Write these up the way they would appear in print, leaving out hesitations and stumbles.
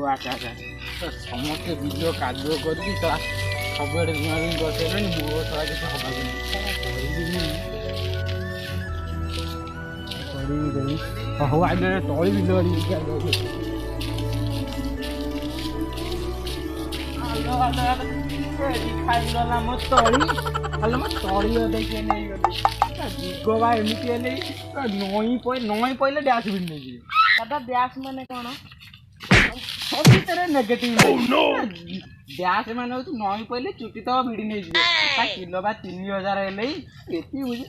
ଆଚ୍ଛା ଆଚ୍ଛା ସମସ୍ତେ ବିଲ କାଦୁଅ କରିକି ସବୁଆଡ଼େ ରୁଆ ରୁଇ କରିସାରିଲେଣି ମୋ ଛଡ଼ା କିଛି ହବାକୁ ନାହିଁ କରିବି ହଉ ଆଜ୍ଞା ତଳି ବିଲ ଖାଇଗଲା ମୋ ତଳି ହେଲେ ମୋ ତଳି ଅଧେ କିଏ ନେଇଗଲି ଦିଗ ବା ଏମିତି ହେଲେ ନଈ ପଇଲେ ଡ୍ୟାସ୍ ବି ନେଇଯିବେ ଦାଦା ବ୍ୟାସ ମାନେ କ'ଣ? ସବୁଥିରେ ନେଗେଟିଭ ଡ୍ୟାସ୍ ମାନେ ହଉଛି ନଈ ପଇଲେ ଚୁଟି ତ ଭିଡ଼ି ନେଇଯିବେ ତା କିଲୋ ବା 3000 ହେଲେ ଏତିକି ବୁଝି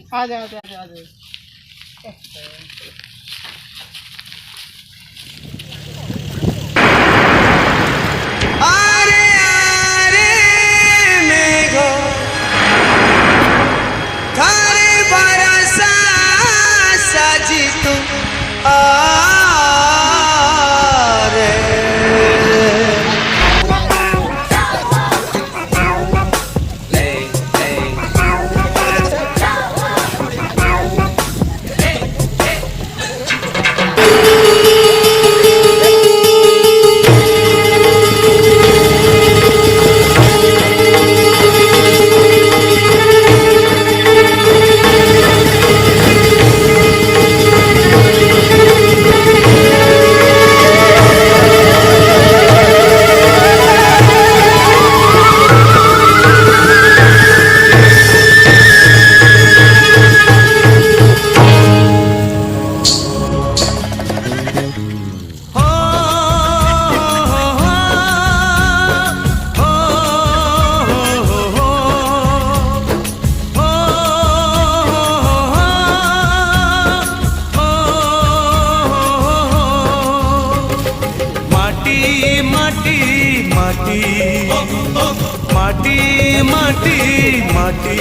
माटी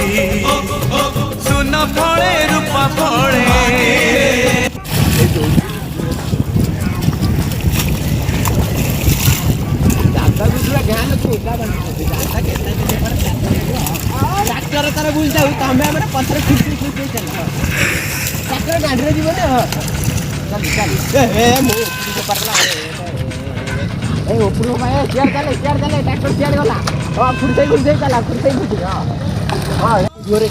सुन फले रूपा फले ତାର ବୁଝି ଯାଉ ତମେ ଆମେ ପଥର ଖୁସି ଗାଡ଼ିରେ ଯିବ ଉପରକୁ ସିଆଡ଼େ ଚାଲେ ଟ୍ରାକ୍ଟର ସିଆଡ଼େ ଗଲା ହଁ ଫୁର୍ସେଇ ଚାଲା ଫୁର୍ସେଇ ହଁ ଜୋରେ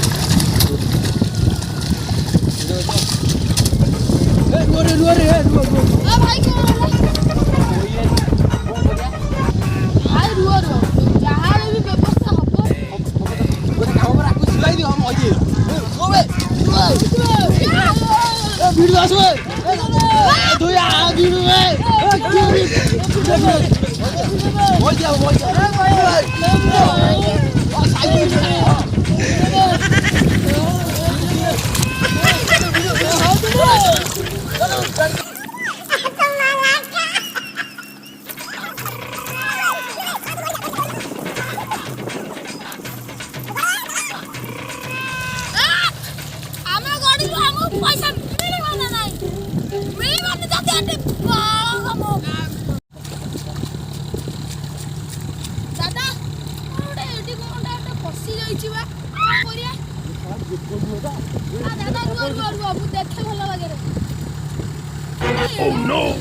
Oh no!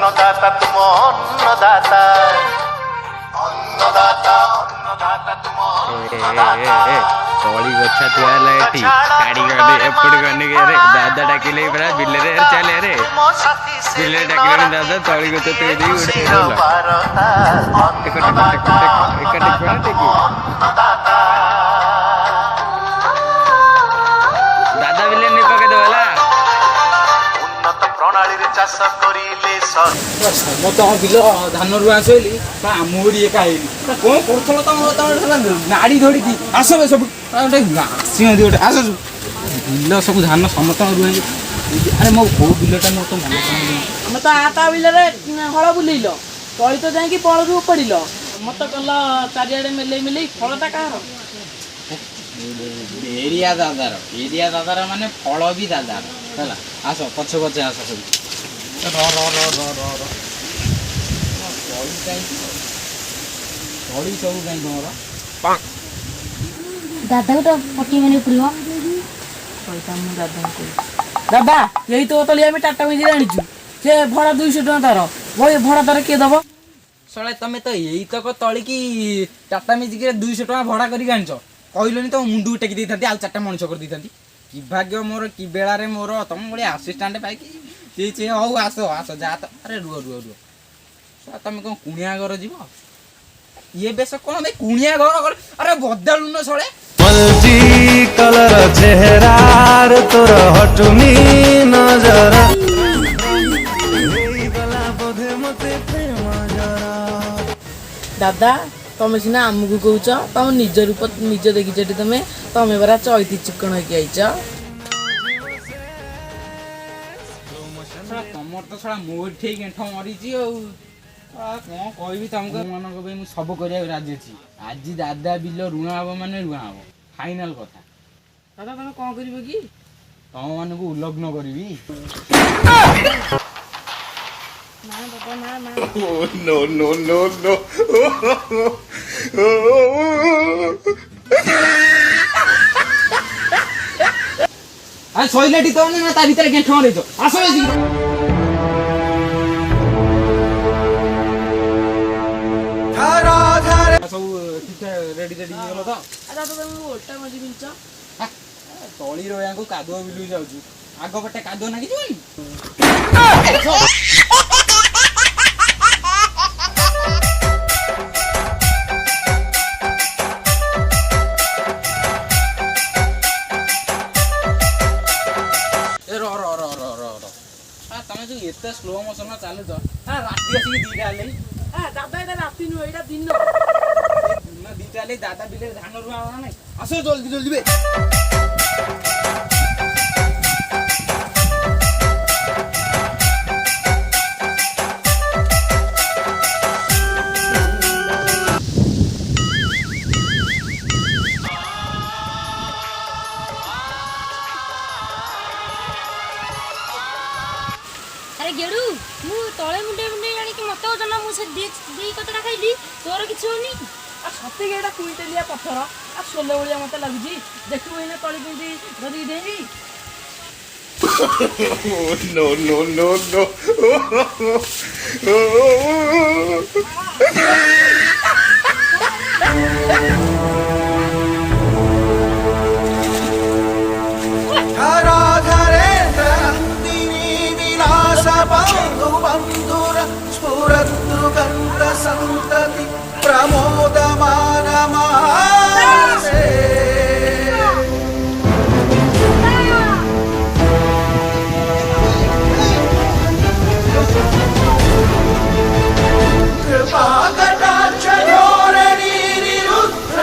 अन्नदाता तुम अन्नदाता अन्नदाता अन्नदाता तुम तली गछा थुआला एठी गाड़ी गने एपड़ गने रे दादा डाकिले परा बिले रे चले रे बिले डाकिले दादा तली गछ ते दी उडे दादा बिले नि पके देवाला उन्नत प्रणाली रे ଚାଷ କରିଲେ ସର ସମସ୍ତଙ୍କ ବିଲ ଧାନ ରୁଆ ଶୋଇଲି ମୋରି ଏକା ହେଇଲି କଣ କରୁଥିଲ ତମେ ନାଡ଼ି ଧରିକି ଆସ ବେ ସବୁ ଗୋଟେ ଆସିମନ୍ତି ଗୋଟେ ଆସ ବିଲ ସବୁ ଧାନ ସମସ୍ତଙ୍କ ରୁଆ ଆରେ ମୋ କୋଉ ବିଲଟା ମୋର ତ ମନେ ପଡୁନି। ଆମେ ତ ତା ବିଲରେ ହଳ ବୁଲେଇଲ ତଳି ତ ଯାଇକି ପଳରୁ ଉପାଡ଼ିଲ ମତେ କଲ ଚାରିଆଡ଼େ ମେଲେଇ ଫଳଟା କାହାର? ଏରିଆ ଦାଦାର ମାନେ ଫଳ ବି ଦାଦାର ହେଲା ଆସ ପଛେ ଆସ ସବୁ ତଳି ସବୁ କାହିଁ ତମର ଦାଦାକୁ ତ ପଟି ମାନେ ପଡ଼ିବ। ଦାଦା ଏଇ ତ ତଳି ଆମେ ଟାଟା ମିଞ୍ଜିରେ ଆଣିଛୁ ସେ ଭଡ଼ା 200 ଟଙ୍କା ତାର ଭଡ଼ା ତାର କିଏ ଦବ? ଶଳେ ତମେ ତ ଏଇତକ ତଳିକି ଟାଟା ମ୍ୟାଜିକରେ 200 ଟଙ୍କା ଭଡ଼ା କରିକି ଆଣିଛ କହିଲନି ତମ ମୁଣ୍ଡକୁ ଟେକି ଦେଇଥାନ୍ତି ଆଉ 4ଟା ମଣିଷ କରିଦେଇଥାନ୍ତି କି ଭାଗ୍ୟ ମୋର କି ବେଳାରେ ମୋର ତମ ଭଳିଆ ଆସିଷ୍ଟାଣ୍ଟ ପାଇକି ସେ ହଉ ଆସ ଯା ତ ଆରେ ରୁହ ତମେ କ'ଣ କୁଣିଆ ଘର ଯିବ ଇଏ ବେଶ କ'ଣ ଭାଇ କୁଣିଆ ଘର ଆରେ ବଦଳୁନ ଶଳେ ମଲ୍ଟି କଲର ଚେହେରାର ତୋର ହଟୁନି ନଜର ଦାଦା ତମେ ସିନା ଆମକୁ କହୁଛ ତମ ନିଜ ରୂପ ନିଜ ଦେଖିଛ ତମେ ପରା ଚୈତି ଚିକଣ ହେଇକି ଆଇଛ। ତମର ତ ଶଳା ମୋର ଠିକ ଏଣ୍ଠ ମରିଛି ଆଉ କ'ଣ କହିବି ତମକୁ ମାନଙ୍କ ପାଇଁ ମୁଁ ସବୁ କରିବାକୁ ରାଜି ଅଛି ଆଜି ଦାଦା ବିଲ ରୁଆ ହବ ମାନେ ରୁଆ ହବ ଫାଇନାଲ କଥା। ଦାଦା ତମେ କ'ଣ କରିବ କି? ତମ ମାନଙ୍କୁ ଉଲଗ୍ନ କରିବି। ଆରେ ଶୋଇଲାଟି ତ ନା ତା ଭିତରେ ଗେଣ୍ଠ ମରେଇଛ ଆସ ସବୁ ଠିକ ରେଡି ହେଇଗଲ ତ? ଦାଦା ତମେ ଓଲଟା ମଞ୍ଜି ପିଞ୍ଚ ତଳି ରହିବାକୁ କାଦୁଅ ବିଲୁ ଯାଉଛୁ ଆଗ ପଟେ କାଦୁଅ ନାଗି ଯିବନି। ତମେ ଯୋଉ ଏତେ ସ୍ଲୋ ମୋସନ ଚାଲୁଛ ରାତି ଆସିକି 2ଟା ହେଲେ ଦାଦା ଏଇଟା ରାତି ନୁହେଁ ଏଇଟା ଦିନ 2ଟା ହେଲେ ଦାଦା ବିଲରେ ଧାନ ରୁଆ ହବ ନାଇଁ ଆସ ଜଲ୍ଦି ବେ ଆରେ ଗେଡୁ ମୁଁ ତଳେ ମୁଣ୍ଡେ ଆଣିକି ମତେ ଓଜନ ମୁଁ ସେ ଦି କତଟା ଖାଇଲି ତୋର କିଛି ହଉନି? ସତିକି ଏଇଟା କୁଇଣ୍ଟାଲିଆ ପଥର ସୋଲ ଭଳିଆ ମତେ ଲାଗୁଛି ଦେଖିବୁ ଏଇନା ତଳି କେମିତି ଧରିକି ଦେଇବି। बंधुर स्फुरद्रुगन्ध सन्तति प्रमोदमानमासे कृपाकटाक्ष घोरनीरुद्र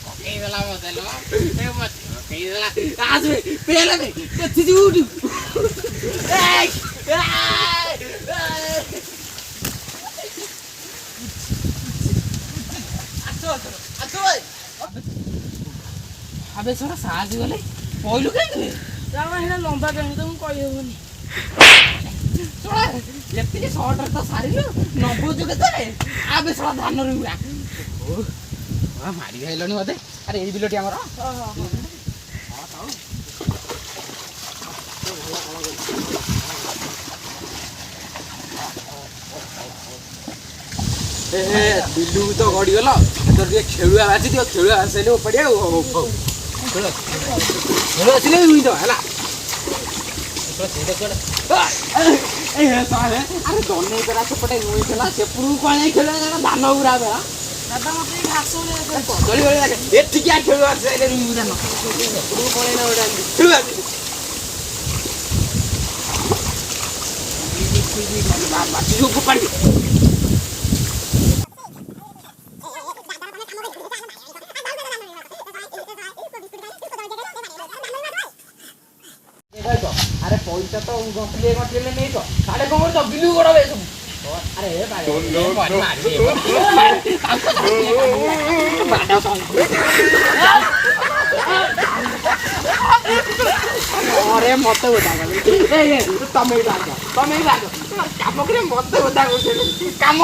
ପକେଇଦେଲା ମତେ ପକେଇଦେଲା ପେଲାବେ ପଚିଛି ଉଠୁ ଆବେ ଛୋଟ ସାହାଯ୍ୟ ଗଲେ ପଇଲୁ କାହିଁକି ସେଇଟା ଲମ୍ବା କାହିଁକି ତ ମୁଁ କହିହେବନି ଏତିକି ସର୍ଟରେ ତ ସାରିଲୁ ନବୁଛୁ କେତେ ଆବେ ଛୋଟ ଧାନ ରୁଆ ମାରି ଖାଇଲଣି ମତେ ଆରେ ଏଇ ବିଲଟି ଆମର ବିଲୁ ତ ଗଡ଼ିଗଲ ତୋର ଟିକେ ଖେଳୁଆ ବାଜିଥିବ ଖେଳୁଆ ଆସିଲେ ପଡ଼ିଆ ଆଉ ଖେଳ ଆସିଲେ ତ ହେଲା ଆରେ ଦନେଇ କରା ସେପଟେ ନୁଇଥିଲା ସେପଟକୁ କ'ଣ ଯାଇ ଖେଳ ଧାନ ଗୁରା ବେଳା ଦାଦା ମତେ ଏଇ ଘାସ ଭଳିଆ ଦେଖାଯାଉଛି। କଦଳୀ ଭଳିଆ ଲାଗେ ଏଠିକି ଆ ଖେଳୁ ଆସିଲେ ମୁଁ ଜାଣ ଏପଟକୁ ପଳେଇଲା ଗୋଟେ ଆଜି। ଖେଳୁ ଆସି ବାଟି ସବୁ ଫୋପାଡ଼ି ଆରେ ପଇସା ତ ଗଣ୍ଠିଲେ ନେଇଛ ସାଡେ କଣ କରୁଛ ବିଲୁ ଗୋଡ ବେ ସବୁ ଆରେ अरे मत बोधा तमें काम करे मत बोधा काम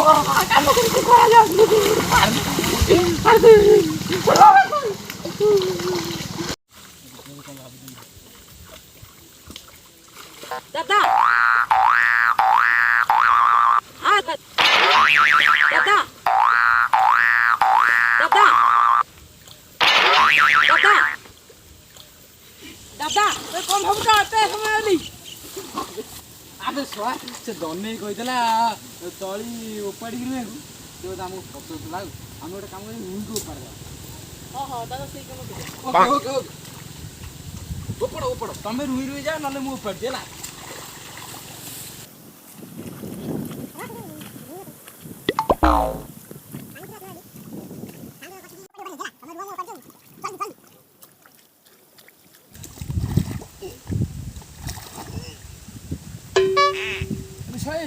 दादा दादा दादा दादा दादा कौन भावुच एते समय आली अबे छुआ से दने कहीदेला तली उपाड़ी से आमको पचाउला आम गोटे काम कर मुंड उपाड़ हाँ हाँ दादा सही काम करे ओके उपड़ उपड़ तमें रुई जाओ ना मुझे उपाड़ दिला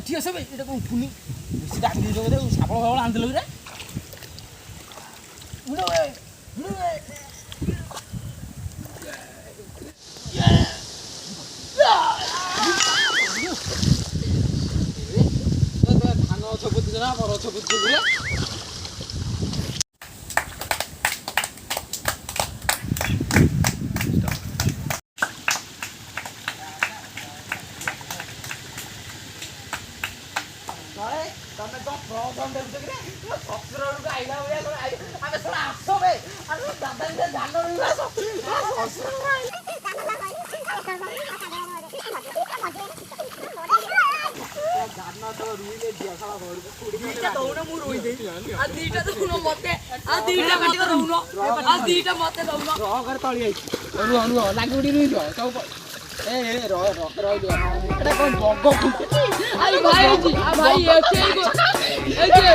ठीक है এটা কোন ফুনি বেশি ডাক দিয়ে দেবে সাপড় ফাপড় আনতে লই রে উড়ো ধান ছবুত না বড় ছবুত দিলে तमें तो प्रॉब्लम देखो कि ससुर को आइला भैया आमे थोड़ा आसो बे अरे दादा ने जान लो ससुर जान तो रुइले दिया साला घर को छुड़ी दीटा दौना मु रोई दे आ दीटा दौनो मते आ दीटा काटी दौनो आ दीटा मते दौनो रह कर तळी आई अनु लागी उडी रुइ दो सब ए रह दे एटा कोन बग आई भाई जी आ भाई एटे गो एजे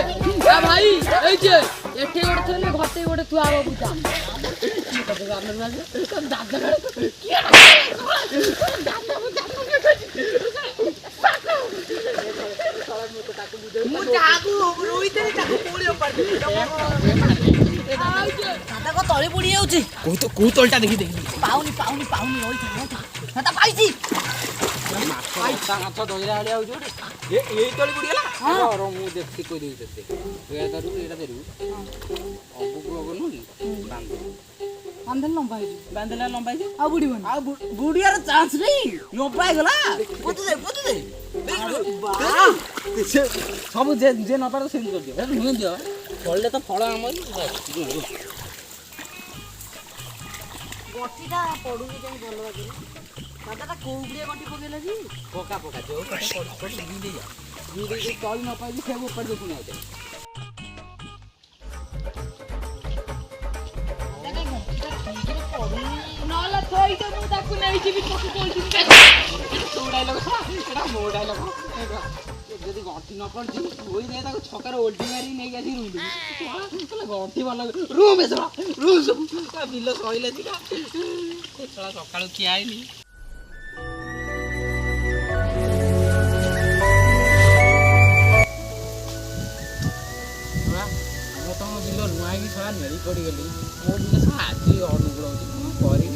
आ भाई एजे एटे गोटे थले घटे गोटे तुआ आबो बुता दादा मु जागु रोई दे ताको पोड़ी ऊपर दादा को तळे पड़ी जाउची को तळटा देखि पाउनी ओइ था दादा पाइची माछ दहिरा आड़े आउ जोड़े ए तळी पड़ी गेला रो मु देखि कोइ देउ तते एटा दरु अबु को गनु बांध अंदर लंबाई बांधला लंबाई जे आ बुड़ी बन आ बुढ़ियार चांस नहीं लंबाई गला पोतु दे वाह सब जे जे न पार सेंड कर दियो नुन दियो फळले तो फळ हमर गटिटा पडुनी जाई भलो लागे दादा को गुड़िया गटी पकेला जी पका जो पड़ दी दे जा दी दे तल न पाई से ऊपर देखु ना होते नला थोई तो मु ताकू नै जीवित पकु बोलती तोड़ाई लगा एटा मोड़ाई लगा जदी गंठी न पड़ जी होई दे ताको छकर ओल्टी मारी नै गसी रुई दे तले गंठी वाला रूम में सला रूम का बिल्लो सइले दिका सला सकाळु की आइनी तम बिल्लो नुआई की सला नेड़ी पड़ी गेली मो बिल्लो सला आजी अनुकूल होची करी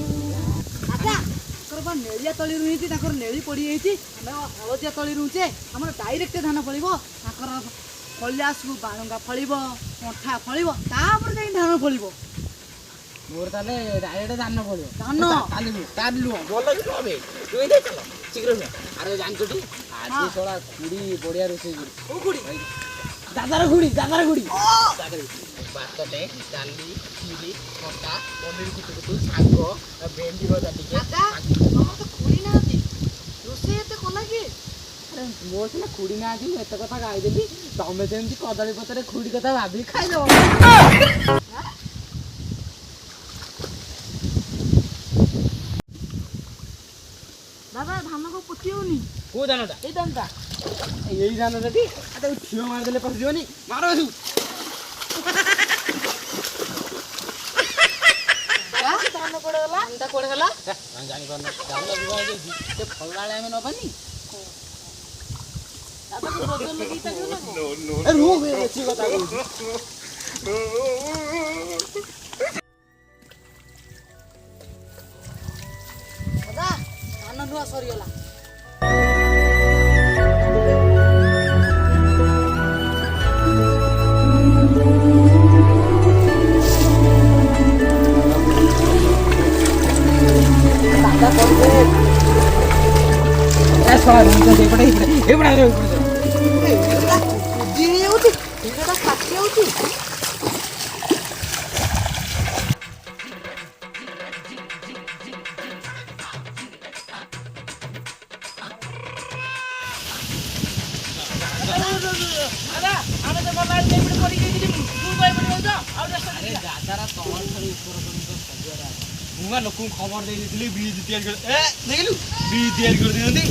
दादा करबा नेलिया तळी रुईती ताकर नेली पड़ी आइती हम हळदिया तळी रुचे हमर डायरेक्ट धान फळिबो ताकर फळियासु बाळंगा फळिबो कोठा फळिबो तापर जाई धान फळिबो मोर ताले डायरेक्ट धान पड़ियो धान तालु बोल कि होबे रुई दे चलो शीघ्र में अरे जानछटी आज सोला कुड़ी बढ़िया रोसे गुड़ी ओ कुड़ी दादार गुड़ी भातटे डाली खीरी खटा पनीर कुटुकुटु शाग भेंडी भजा टिके दादा हमर तो कुड़ी नाती रोसे एते कोला की अरे ମୋ ସିନା ଖୁଡ଼ି ନାହାନ୍ତି ମୁଁ ଏତେ କଥା ଗାଇଦେଲି ତମେ ଯେମିତି କଦଳୀ ପତ୍ରରେ ଖୁଡ଼ି କଥା ଭାବିକି ଖାଇଦବ। ଦାଦା ଧାନ କଣ ପଚି ହଉନି? କୋଉ ଧାନଟା? ଏଇ ଧାନଟା। ଏଇ ଧାନଟା ଟି ତାକୁ ଠିଅ ମାରିଦେଲେ ପଶିଯିବନି। ମାର ଏସବୁ। ଧାନ କୁଆଡେ ଗଲା? ଧାନଟା କୁଆଡେ ଗଲା? ଜାଣିପାରୁନ ଧାନ ବିବାହ ହେଇଯାଇଛି ସେ ଫଳବେଳେ ଆମେ ନବାନି। ଦାଦା ତୁ ବଦଳ ଲଗେଇ ପାରିବୁ ନା କଣ? ରୁହ ବେଶୀ କଥା କହୁଛୁ। ଦାଦା ଧାନ ନୂଆ ସରିଗଲା। ଲୋକଙ୍କୁ ଖବର ଦେଇ ଦେଇଥିଲି ବ୍ରିଜ ତିଆରି କରି ଦେଖିଲୁ ବ୍ରିଜ ତିଆରି କରିଦିଅନ୍ତି।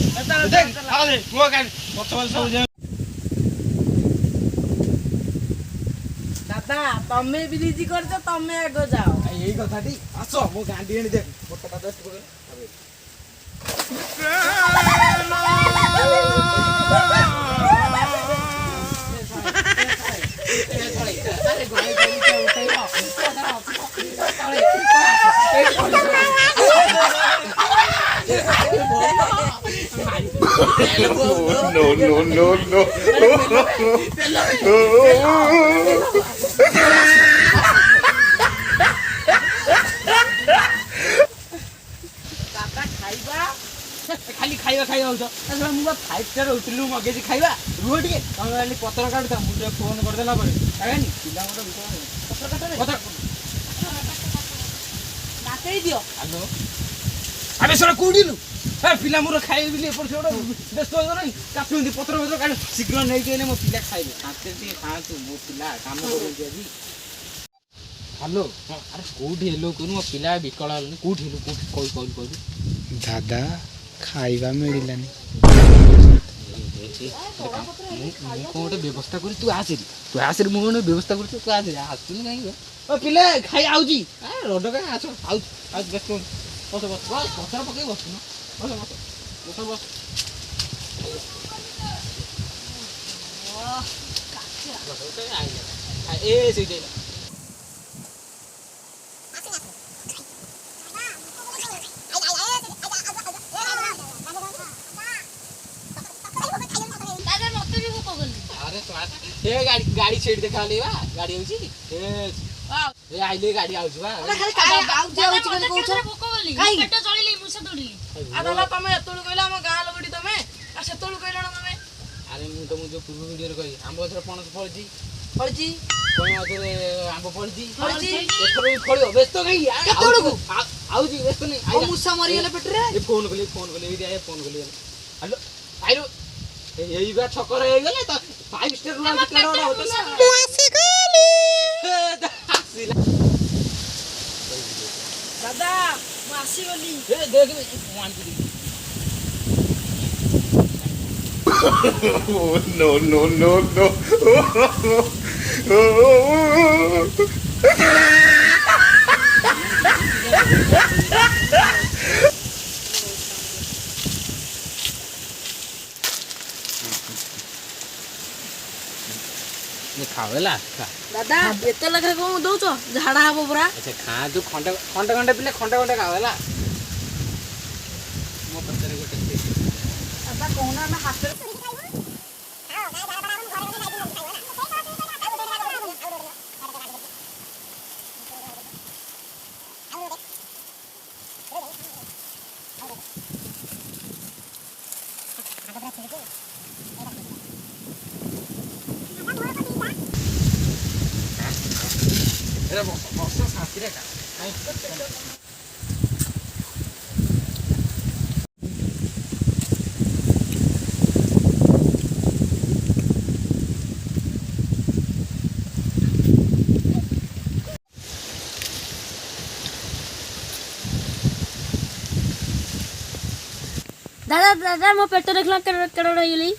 ଦାଦା ତମେ ବ୍ରିଜ କରିଛ ତମେ ଆଗ ଯାଅ। ଏଇ କଥାଟି ଆସ ମୋ ଗାଣ୍ଡି ଆଣି ଦେ ମୋଟା ଦଶ ଖାଲି ଖାଇବା ଖାଇବା ହଉଛ ମୁଁ ବା 5 ଷ୍ଟାର ହୋଟେଲରୁ ମଗେଇଛି ଖାଇବା ରୁହ ଟିକେ ତମେ ଖାଲି ପତ୍ର କାଟୁଥା ମୁଁ ଟିକେ ଫୋନ କରିଦେଲା ପରେ ଖାଇବାନି ପିଲାଙ୍କର ଡାକେଇ ଦିଅ। ହ୍ୟାଲୋ ଆରେ ସେଟା କୋଉଠିଲୁ ପିଲା ମୋର ଖାଇବେ ବୋଲି ଏପଟ ସେପଟ ବ୍ୟସ୍ତ ହଉଛ ନାହିଁ କାଟୁଛନ୍ତି ପତ୍ର ପତ୍ର କାଟୁ ଶୀଘ୍ର ନେଇକି ହେଲେ ମୋ ପିଲା ଖାଇବେ ଖାଆତେ ଟିକେ ଖାଆନ୍ତୁ ମୋ ପିଲା କାମ କରୁଛନ୍ତି ଆଜି। ହ୍ୟାଲୋ ଆରେ କୋଉଠି ହେଲୁ କହୁନୁ ମୋ ପିଲା ବିକଳ ହେଲୁନି କୋଉଠି ହେଲୁ କୋଉଠି କହିଲୁ ଦାଦା ଖାଇବା ମିଳିଲାନି। ମୁଁ କଣ ଗୋଟେ ବ୍ୟବସ୍ଥା କରି ତୁ ଆସେରି ମୁଁ ଗୋଟେ ବ୍ୟବସ୍ଥା କରୁଛି ତୁ ଆସେରି ଆସୁନି କାହିଁକି ଓ ପିଲା ଖାଇ ଆଉଛି ରଡ଼ କାହିଁ ଆସ ଆଉଛି ବ୍ୟସ୍ତ ବସ ପଥର ପକେଇ ବସୁନ ବସ ଏ ସେଇଟା ଦାଦା ମତେ ବି ଭୋକ କଲି। अरे गाड़ी छेड़ देखा ले बा गाड़ी होची ए आइले गाड़ी आउछ बा ଖାଲି କାଇଁ ଆଉଚି ଦାଦା ଆଉଚି ମତେ କରି କହୁଛ? କେତେବେଳେ ଭୋକ କଲି କାଇଁ? ପେଟ ଚଳିଲି ମୁଷ ଦୌଡ଼ିଲି। ଦାଦା ତମେ ଏତେବେଳୁ କହିଲ ଆମ ଗାଁ ଲୋକଟି ତମେ ଆଉ ସେତେବେଳୁ କହିଲ ନା ତମେ अरे मु तो मु जो पूर्व वीडियो रे कही आंब थर पणस फळजी ଫଳିଛି कोन आथरे आंब फळजी ଫଳିଛି एथर भी फळियो व्यस्त काई केतोळकु? आउची व्यस्त नहीं ଓ ମୂଷା ମରିଗଲେ ପେଟରେ। ए फोन कली एई दे फोन कली हेलो आइलो एई बा छकर हे गेले त 5 स्टार रुम दादा केडा पेटରେ होटल ମୁଷ ना ଦୌଡ଼ିଲି। ଦାଦା ମୁଁ ଆସିଗଲି। ए देख मान की no. ये खावेला खा ଦାଦା ଏତେ ଲେଖା କଣ ଦଉଛ ଝାଡା ହବ ପୁରା। अच्छा खा तू खंडे खंडे पिले खंडे खावेला मो पत्रे गोटे ଦାଦା କହୁନା ଆମେ ହାତରେ ବର୍ଷ ଶାନ୍ତିରେ ଖା ଦାଦା ଦାଦା ମୋ ପେଟ ଦେଖିଲା କେଡ଼େ ହେଇଗଲି।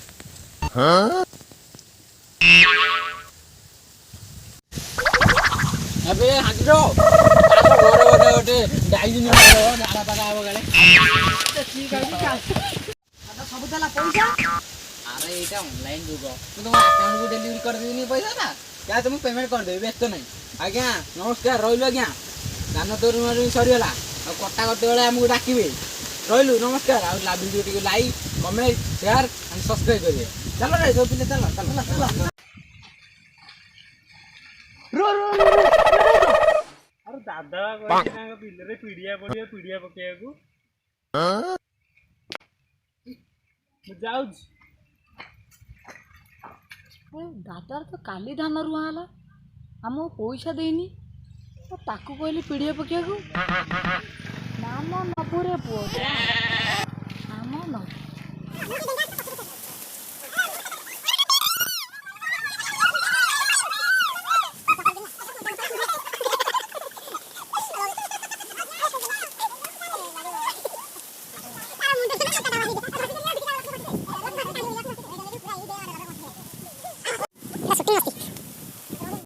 ଏବେ ହାଜିର ଘରେ ଗୋଟେ ଗୋଟେ ଡାଇଜିନ୍ ଝାଡ଼ା ପାକା ହବ କାଳେ। ଠିକ୍ ଅଛି ଦାଦା ସବୁ ଦେଲା ପଇସା। ଆରେ ଏଇଟା ଅନଲାଇନ୍ ଯୁଗ, ମୁଁ ତମ ଆକାଉଣ୍ଟକୁ ଡେଲିଭରି କରିଦେବିନି ପଇସାଟା, କ୍ୟାସ୍ ମୁଁ ପେମେଣ୍ଟ କରିଦେବି, ବ୍ୟସ୍ତ ନାହିଁ। ଆଜ୍ଞା ନମସ୍କାର, ରହିଲୁ ଆଜ୍ଞା। ଧାନ ତୋର ସରିଗଲା, ଆଉ କଟାକଟି ବେଳେ ଆମକୁ ଡାକିବେ। ରହିଲୁ ନମସ୍କାର। ଆଉ ଭିଡ଼ିଓ ଟିକେ like comment share and subscribe କରିବେ। ଚାଲ ରେ ସବୁ ପିଲା ଚାଲ ଚାଲ ଚାଲ। ଆରେ ଦାଦା କହିଛି ତାଙ୍କ ବିଲରେ ପିଡ଼ିଆ ପଡ଼ିବ, ପିଡ଼ିଆ ପକେଇବାକୁ। ମୁଁ ଯାଉଛି। ଦାଦାର ତ କାଲି ଧାନ ରୁଆ ହେଲା, ଆମକୁ ପଇସା ଦେଇନି, ତାକୁ କହିଲି ପିଡ଼ିଆ ପକେଇବାକୁ। ନାମ ନବୁରେ ପୁଅ, ନାମ ନବୁ।